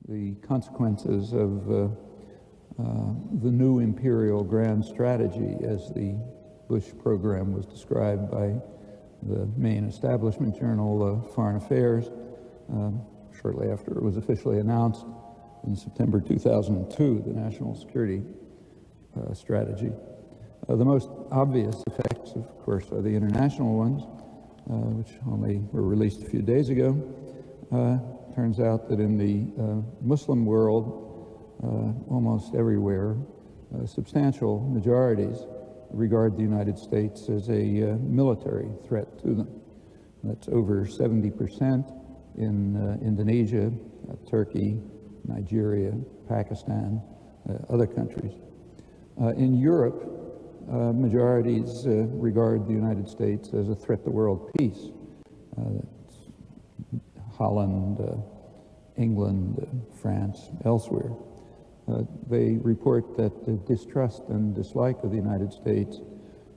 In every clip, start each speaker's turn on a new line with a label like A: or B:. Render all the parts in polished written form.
A: the consequences of the new Imperial Grand Strategy, as the Bush program was described by the main establishment journal, Foreign Affairs, shortly after it was officially announced in September 2002, the National Security Strategy. The most obvious effects, of course, are the international ones, which only were released a few days ago. Turns out that in the Muslim world, almost everywhere, substantial majorities regard the United States as a military threat to them. That's over 70% in Indonesia, Turkey, Nigeria, Pakistan, other countries. In Europe, majorities regard the United States as a threat to world peace. Holland, England, France, elsewhere. They report that the distrust and dislike of the United States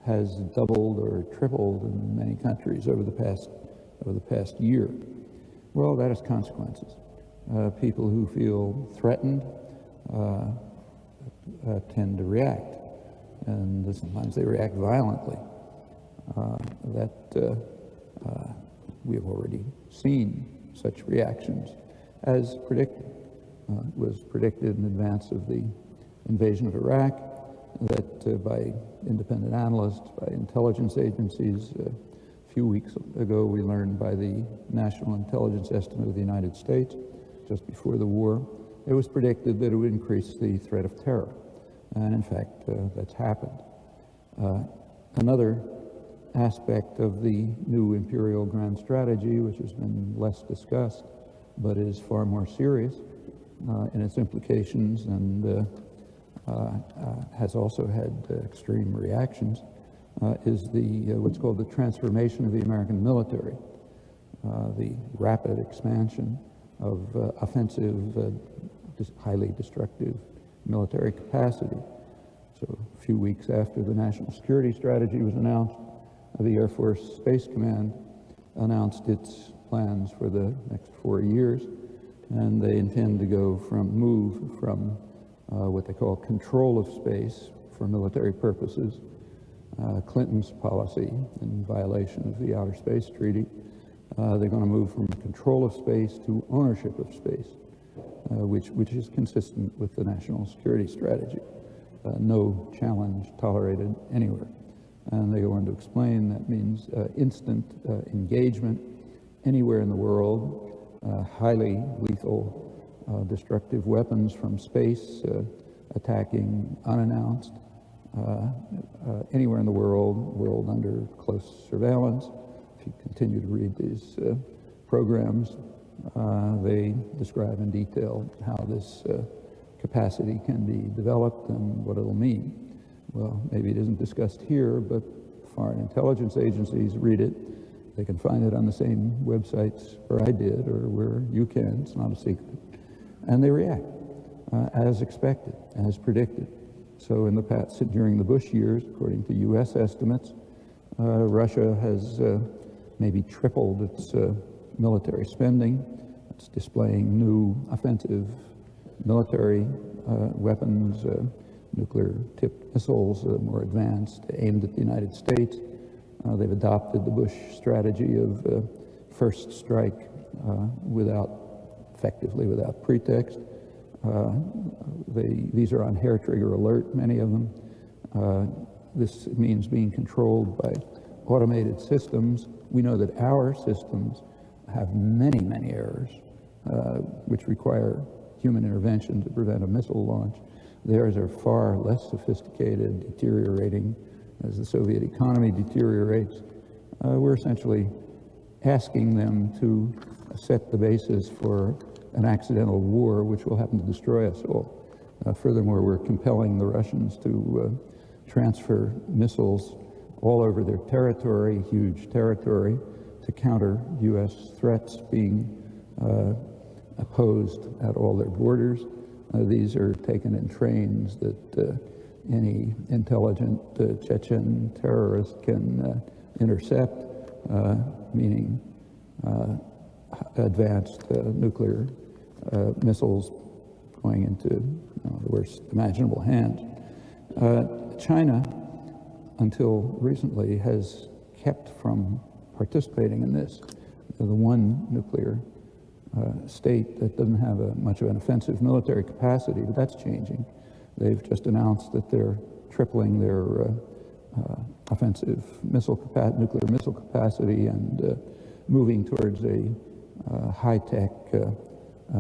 A: has doubled or tripled in many countries over the past year. Well, that has consequences. People who feel threatened tend to react, and sometimes they react violently. We have already seen such reactions as predicted. It was predicted in advance of the invasion of Iraq that by independent analysts, by intelligence agencies. A few weeks ago, we learned by the National Intelligence Estimate of the United States, just before the war, it was predicted that it would increase the threat of terror. And in fact, that's happened. Another aspect of the new Imperial Grand Strategy, which has been less discussed, but is far more serious in its implications and has also had extreme reactions, is the what's called the transformation of the American military, the rapid expansion of offensive, highly destructive military capacity. So a few weeks after the National Security Strategy was announced, the Air Force Space Command announced its plans for the next 4 years, and they intend to move from what they call control of space for military purposes, Clinton's policy in violation of the Outer Space Treaty. They're going to move from control of space to ownership of space, which is consistent with the National Security Strategy. No challenge tolerated anywhere. And they go on to explain that means instant engagement anywhere in the world, highly lethal destructive weapons from space attacking unannounced, anywhere in the world under close surveillance. If you continue to read these programs, they describe in detail how this capacity can be developed and what it'll mean. Well, maybe it isn't discussed here, but foreign intelligence agencies read it. They can find it on the same websites where I did or where you can. It's not a secret. And they react as expected, as predicted. So in the past, during the Bush years, according to U.S. estimates, Russia has maybe tripled its military spending. It's displaying new offensive military weapons, nuclear-tipped missiles, more advanced, aimed at the United States. They've adopted the Bush strategy of first strike effectively without pretext. These are on hair-trigger alert, many of them. This means being controlled by automated systems. We know that our systems have many, many errors, which require human intervention to prevent a missile launch. Theirs are far less sophisticated, deteriorating as the Soviet economy deteriorates. We're essentially asking them to set the basis for an accidental war which will happen to destroy us all. Furthermore, we're compelling the Russians to transfer missiles all over their territory, huge territory, to counter U.S. threats being opposed at all their borders. These are taken in trains that any intelligent Chechen terrorist can intercept, meaning advanced nuclear missiles going into the worst imaginable hands. China, until recently, has kept from participating in this. They're the one nuclear state that doesn't have much of an offensive military capacity, but that's changing. They've just announced that they're tripling their offensive nuclear missile capacity and moving towards a high-tech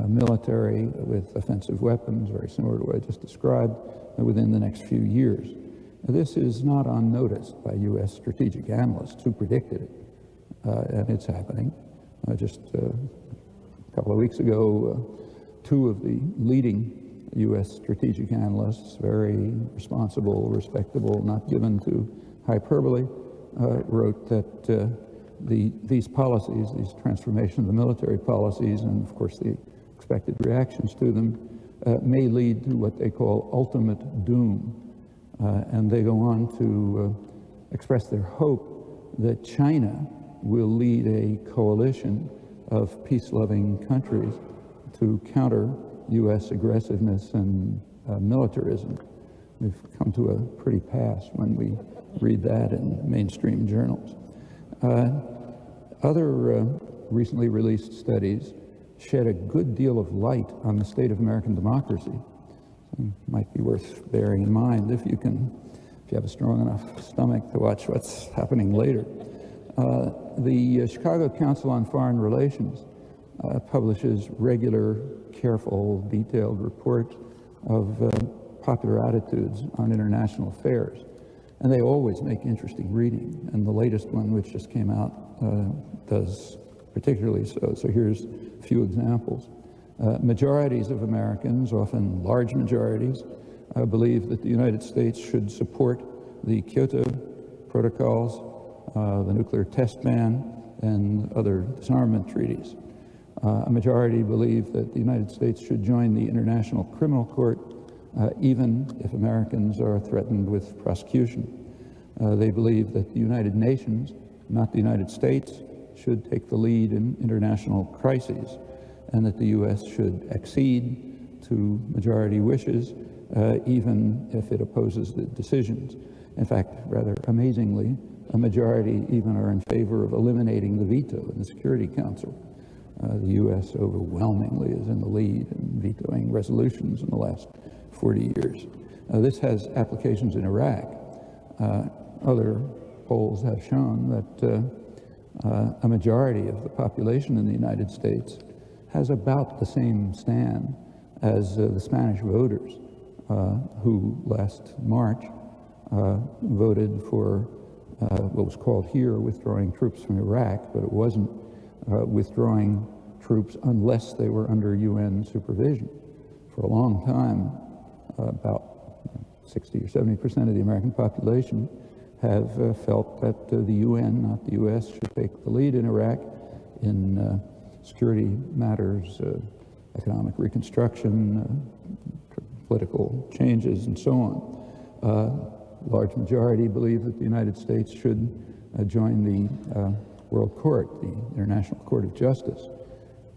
A: military with offensive weapons, very similar to what I just described, within the next few years. Now, this is not unnoticed by U.S. strategic analysts who predicted it, and it's happening. Just a couple of weeks ago, two of the leading U.S. strategic analysts, very responsible, respectable, not given to hyperbole, wrote that these policies, these transformation of the military policies, and of course the expected reactions to them, may lead to what they call ultimate doom. And they go on to express their hope that China will lead a coalition of peace-loving countries to counter U.S. aggressiveness and militarism. We've come to a pretty pass when we read that in mainstream journals. Other recently released studies shed a good deal of light on the state of American democracy. So might be worth bearing in mind if you have a strong enough stomach to watch what's happening later. The Chicago Council on Foreign Relations publishes regular, careful, detailed reports of popular attitudes on international affairs. And they always make interesting reading. And the latest one, which just came out, does particularly so. So here's a few examples. Majorities of Americans, often large majorities, believe that the United States should support the Kyoto protocols, the nuclear test ban, and other disarmament treaties. A majority believe that the United States should join the International Criminal Court, even if Americans are threatened with prosecution. They believe that the United Nations, not the United States, should take the lead in international crises, and that the U.S. should accede to majority wishes, even if it opposes the decisions. In fact, rather amazingly, a majority even are in favor of eliminating the veto in the Security Council. The U.S. overwhelmingly is in the lead in vetoing resolutions in the last 40 years. This has applications in Iraq. Other polls have shown that a majority of the population in the United States has about the same stand as the Spanish voters who last March voted for what was called here withdrawing troops from Iraq, but it wasn't withdrawing troops unless they were under UN supervision. For a long time, about 60 or 70% of the American population have felt that the UN, not the U.S., should take the lead in Iraq in security matters, economic reconstruction, political changes, and so on. Large majority believe that the United States should join the World Court, the International Court of Justice.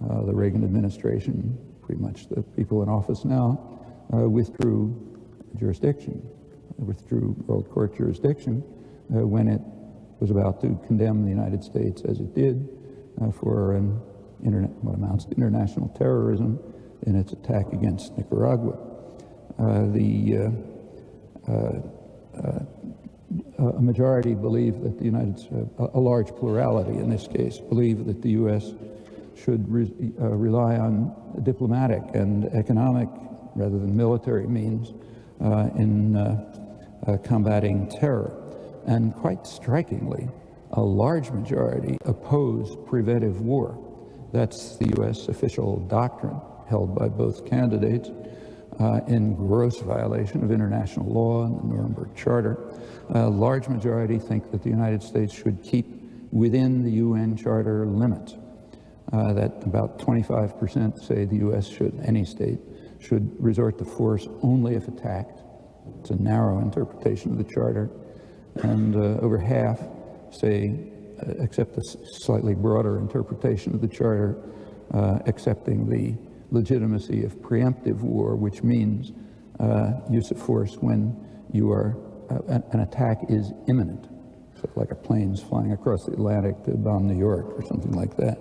A: The Reagan administration, pretty much the people in office now, withdrew World Court jurisdiction when it was about to condemn the United States, as it did, for what amounts to international terrorism in its attack against Nicaragua. A majority believe that a large plurality in this case, believe that the U.S. should rely on diplomatic and economic rather than military means in combating terror. And quite strikingly, a large majority oppose preventive war. That's the U.S. official doctrine held by both candidates in gross violation of international law and the Nuremberg Charter. A large majority think that the United States should keep within the UN Charter limits. That about 25% say the U.S. any state should resort to force only if attacked. It's a narrow interpretation of the Charter. And over half say, accept a slightly broader interpretation of the Charter, accepting the legitimacy of preemptive war, which means use of force when you are an attack is imminent, so like a plane's flying across the Atlantic to bomb New York or something like that.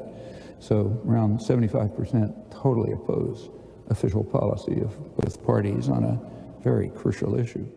A: So around 75% totally oppose official policy of both parties on a very crucial issue.